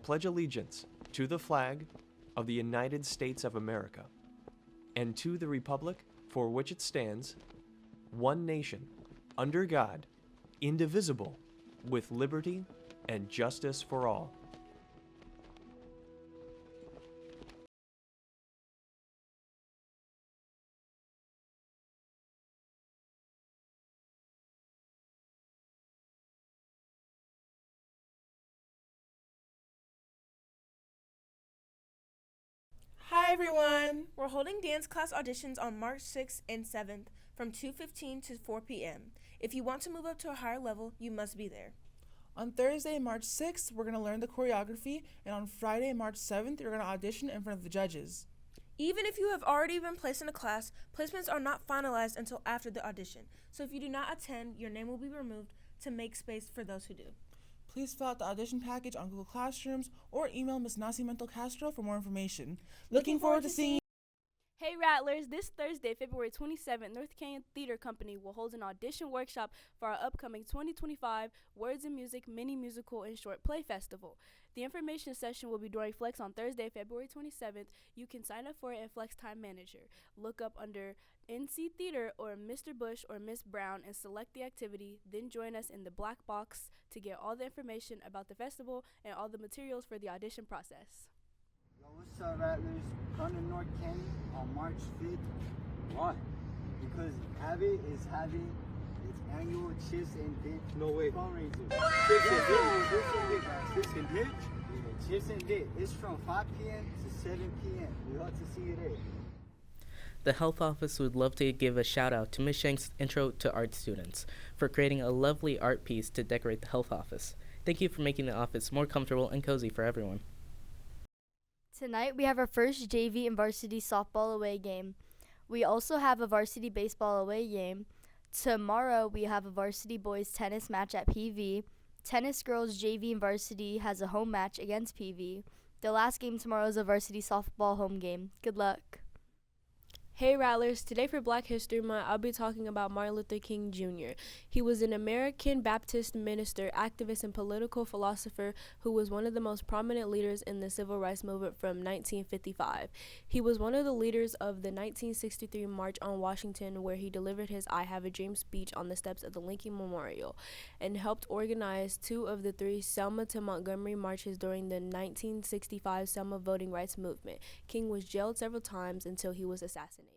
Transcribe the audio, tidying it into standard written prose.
pledge allegiance to the flag of the United States of America and to the republic for which it stands, one nation, under God, indivisible, with liberty and justice for all. Hi everyone! We're holding dance class auditions on March 6th and 7th from 2:15 to 4 p.m. If you want to move up to a higher level, you must be there. On Thursday, March 6th, we're going to learn the choreography, and on Friday, March 7th, you're going to audition in front of the judges. Even if you have already been placed in a class, placements are not finalized until after the audition. So if you do not attend, your name will be removed to make space for those who do. Please fill out the audition package on Google Classrooms or email Ms. Nascimento Castro for more information. Looking forward to seeing you. Hey Rattlers, this Thursday, February 27th, North Canyon Theater Company will hold an audition workshop for our upcoming 2025 Words and Music Mini Musical and Short Play Festival. The information session will be during Flex on Thursday, February 27th. You can sign up for it in Flextime Manager. Look up under NC Theater or Mr. Bush or Miss Brown and select the activity, then join us in the black box to get all the information about the festival and all the materials for the audition process. Yo, what's up, Rattlers? Come to North Canyon on March 5th. Why? Because AVID is having its annual Chips and Dip fundraiser. Chips and Dip? Yeah, Chips and Dip. It's from 5 p.m. to 7 p.m. We hope to see you there. The Health Office would love to give a shout out to Ms. Shank's Intro to Art students for creating a lovely art piece to decorate the Health Office. Thank you for making the office more comfortable and cozy for everyone. Tonight we have our first JV and varsity softball away game. We also have a varsity baseball away game. Tomorrow we have a varsity boys tennis match at PV. Tennis girls JV and varsity has a home match against PV. The last game tomorrow is a varsity softball home game. Good luck. Hey Rattlers, today for Black History Month, I'll be talking about Martin Luther King Jr. He was an American Baptist minister, activist, and political philosopher who was one of the most prominent leaders in the civil rights movement from 1955. He was one of the leaders of the 1963 March on Washington, where he delivered his I Have a Dream speech on the steps of the Lincoln Memorial, and helped organize 2 of the 3 Selma to Montgomery marches during the 1965 Selma voting rights movement. King was jailed several times until he was assassinated.